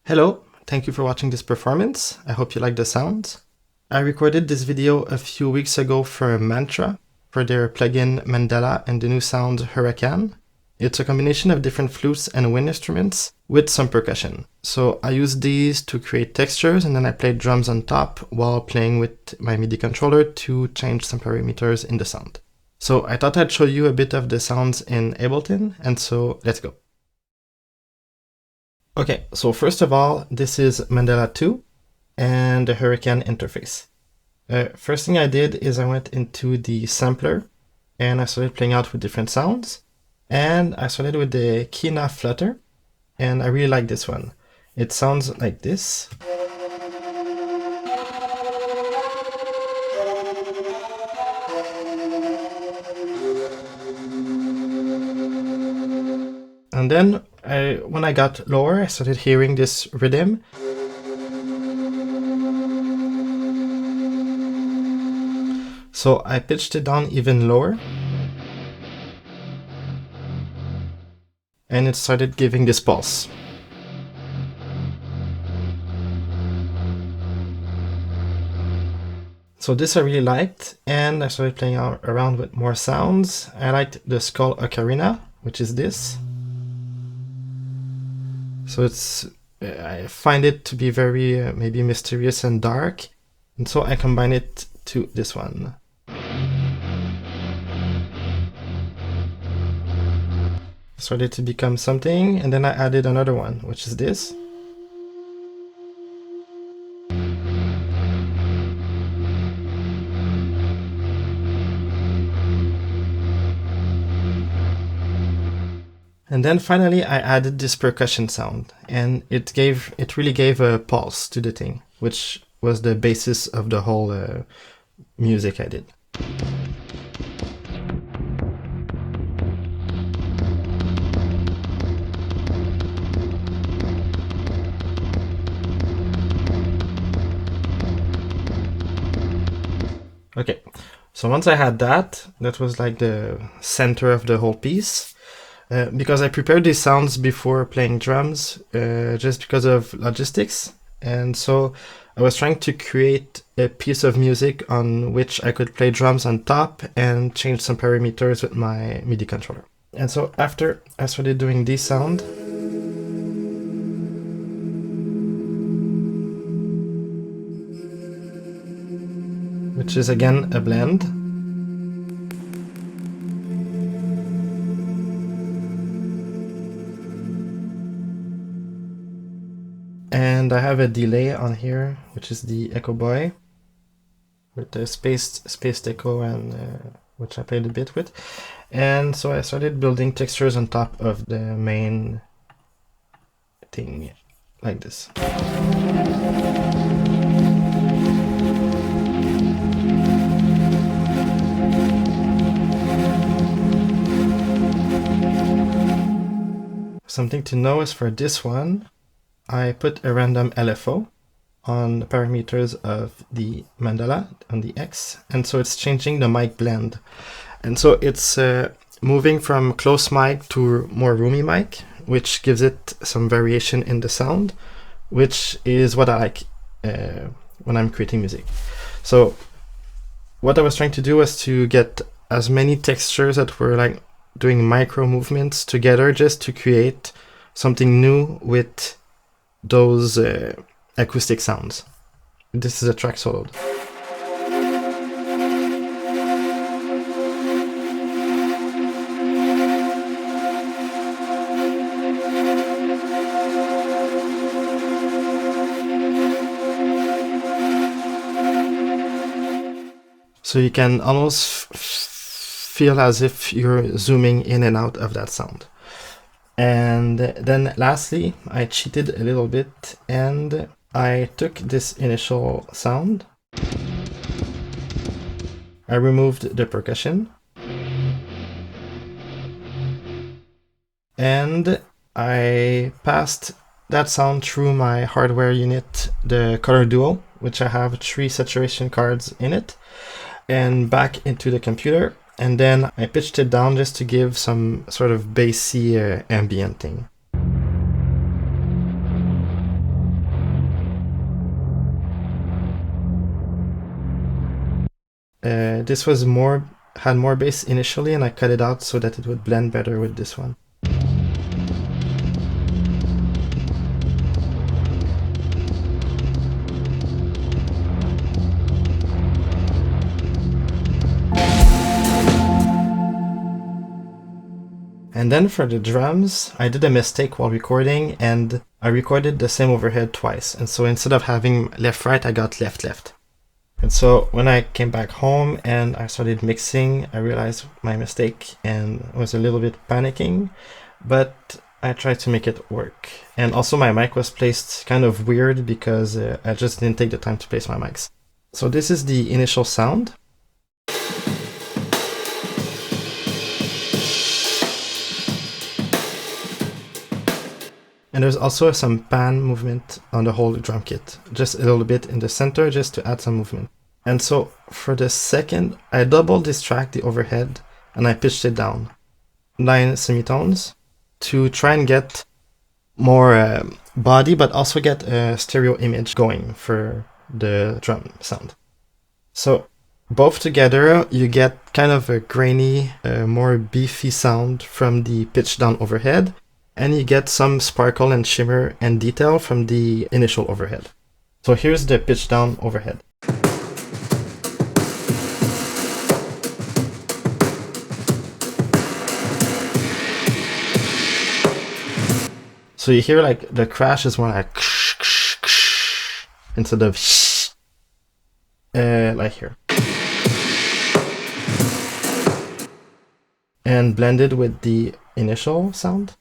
Hello, thank you for watching this performance. I hope you like the sounds. I recorded this video a few weeks ago for MNTRA, for their plugin Mandala and the new sound Huracan. It's a combination of different flutes and wind instruments with some percussion. So I used these to create textures, and then I played drums on top while playing with my MIDI controller to change some parameters in the sound. So I thought I'd show you a bit of the sounds in Ableton, and so let's go. Okay, so first of all, this is Mandala 2 and the Huracan interface. First thing I did is I went into the sampler and I started playing out with different sounds. And I started with the Kina Flutter, and I really like this one. It sounds like this. And then when I got lower, I started hearing this rhythm. So I pitched it down even lower. And it started giving this pulse. So this I really liked, and I started playing around with more sounds. I liked the skull ocarina, which is this. So I find it to be very maybe mysterious and dark, and so I combine it to this one. Started to become something, and then I added another one, which is this. And then finally I added this percussion sound, and it really gave a pulse to the thing, which was the basis of the whole music I did. Okay, so once I had that was like the center of the whole piece. Because I prepared these sounds before playing drums, just because of logistics. And so I was trying to create a piece of music on which I could play drums on top and change some parameters with my MIDI controller. And so after I started doing this sound, which is again a blend. And I have a delay on here, which is the Echo Boy, with the spaced echo, and which I played a bit with. And so I started building textures on top of the main thing, like this. Something to know is for this one, I put a random LFO on the parameters of the Mandala on the X, and so it's changing the mic blend. And so it's moving from close mic to more roomy mic, which gives it some variation in the sound, which is what I like when I'm creating music. So what I was trying to do was to get as many textures that were like doing micro movements together, just to create something new with those acoustic sounds. This is a track soloed. So you can almost feel as if you're zooming in and out of that sound. And then lastly, I cheated a little bit, and I took this initial sound, I removed the percussion, and I passed that sound through my hardware unit, the Color Duo, which I have 3 saturation cards in it, and back into the computer. And then I pitched it down just to give some sort of bassy ambient thing. This was had more bass initially, and I cut it out so that it would blend better with this one. And then for the drums, I did a mistake while recording, and I recorded the same overhead twice. And so instead of having left-right, I got left-left. And so when I came back home and I started mixing, I realized my mistake and was a little bit panicking, but I tried to make it work. And also my mic was placed kind of weird because I just didn't take the time to place my mics. So this is the initial sound. And there's also some pan movement on the whole drum kit, just a little bit in the center, just to add some movement. And so for the second, I doubled this track, the overhead, and I pitched it down 9 semitones to try and get more body, but also get a stereo image going for the drum sound. So both together, you get kind of a grainy, more beefy sound from the pitch down overhead, and you get some sparkle and shimmer and detail from the initial overhead. So here's the pitch down overhead. So you hear like the crash is more like instead of like here. And blended with the initial sound.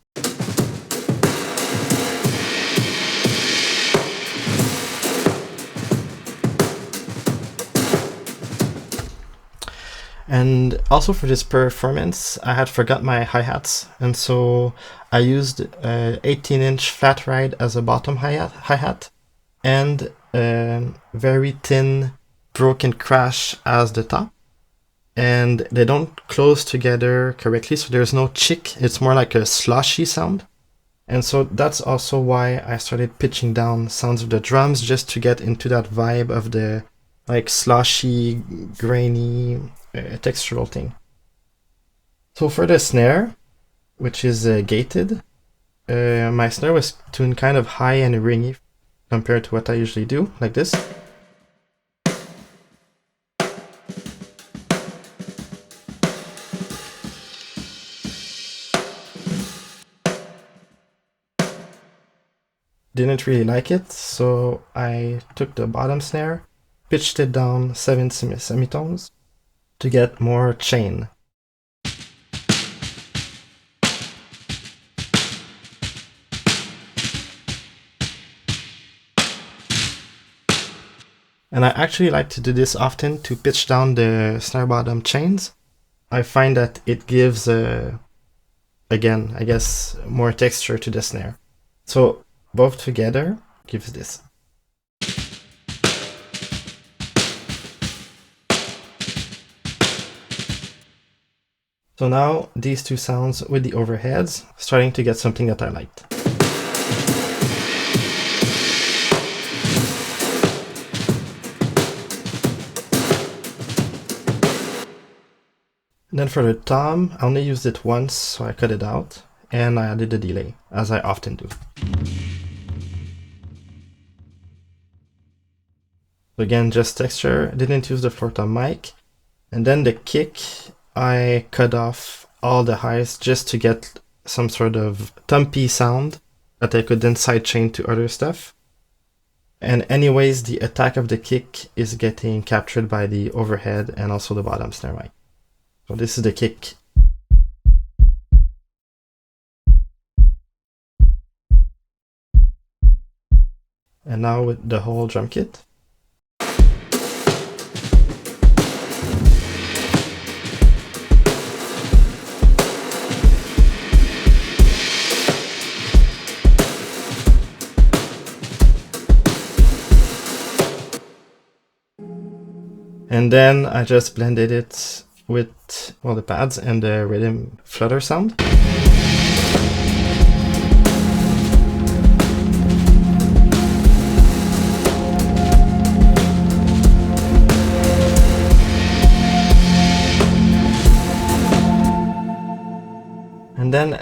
And also for this performance, I had forgot my hi-hats, and so I used a 18-inch flat ride as a bottom hi-hat, and a very thin broken crash as the top. And they don't close together correctly, so there's no chick, it's more like a sloshy sound. And so that's also why I started pitching down sounds of the drums, just to get into that vibe of the like sloshy, grainy, textural thing. So for the snare, which is gated, my snare was tuned kind of high and ringy compared to what I usually do, like this. Didn't really like it, so I took the bottom snare, pitched it down 7 semitones to get more chain. And I actually like to do this often to pitch down the snare bottom chains. I find that it gives, again, I guess, more texture to the snare. So both together gives this. So now these two sounds with the overheads, starting to get something that I liked. And then for the tom, I only used it once, so I cut it out, and I added a delay, as I often do. So again, just texture, didn't use the floor tom mic. And then the kick, I cut off all the highs just to get some sort of thumpy sound that I could then sidechain to other stuff. And anyways, the attack of the kick is getting captured by the overhead and also the bottom snare mic. So this is the kick. And now with the whole drum kit. And then I just blended it with all the pads and the rhythm flutter sound.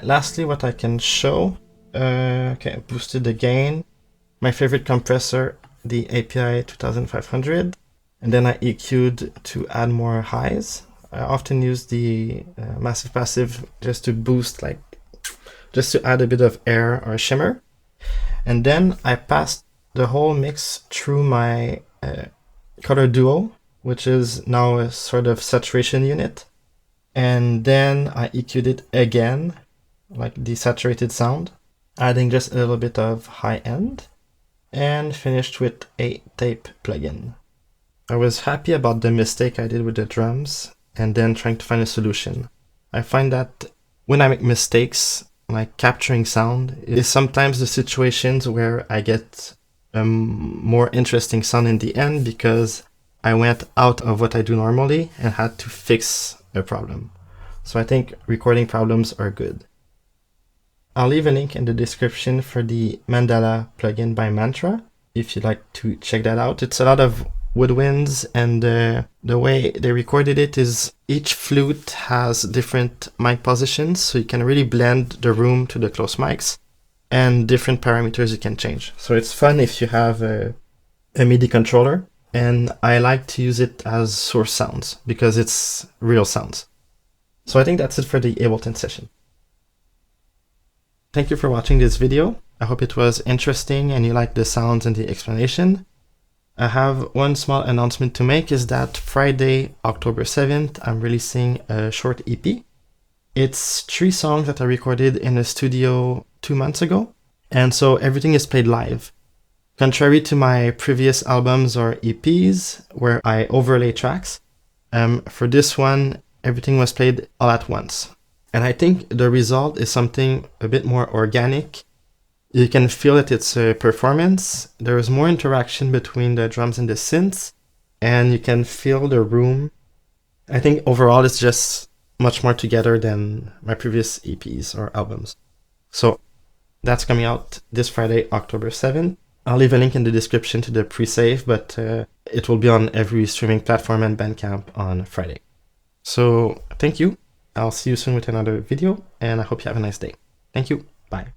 lastly, what I can show, okay, I boosted the gain, my favorite compressor, the API 2500, and then I EQ'd to add more highs. I often use the massive passive just to boost, like, just to add a bit of air or shimmer. And then I passed the whole mix through my color duo, which is now a sort of saturation unit. And then I EQ'd it again, like the saturated sound, adding just a little bit of high end, and finished with a tape plugin. I was happy about the mistake I did with the drums, and then trying to find a solution. I find that when I make mistakes, like capturing sound, is sometimes the situations where I get a more interesting sound in the end because I went out of what I do normally and had to fix a problem. So I think recording problems are good. I'll leave a link in the description for the Mandala plugin by MNTRA if you'd like to check that out. It's a lot of woodwinds, and the way they recorded it is each flute has different mic positions, so you can really blend the room to the close mics, and different parameters you can change. So it's fun if you have a MIDI controller, and I like to use it as source sounds because it's real sounds. So I think that's it for the Ableton session. Thank you for watching this video. I hope it was interesting and you liked the sounds and the explanation. I have one small announcement to make, is that Friday, October 7th, I'm releasing a short EP. It's 3 songs that I recorded in a studio 2 months ago, and so everything is played live. Contrary to my previous albums or EPs, where I overlay tracks, for this one, everything was played all at once. And I think the result is something a bit more organic. You can feel that it's a performance. There is more interaction between the drums and the synths, and you can feel the room. I think overall it's just much more together than my previous EPs or albums. So that's coming out this Friday, October 7th. I'll leave a link in the description to the pre-save, but it will be on every streaming platform and Bandcamp on Friday. So thank you. I'll see you soon with another video, and I hope you have a nice day. Thank you. Bye.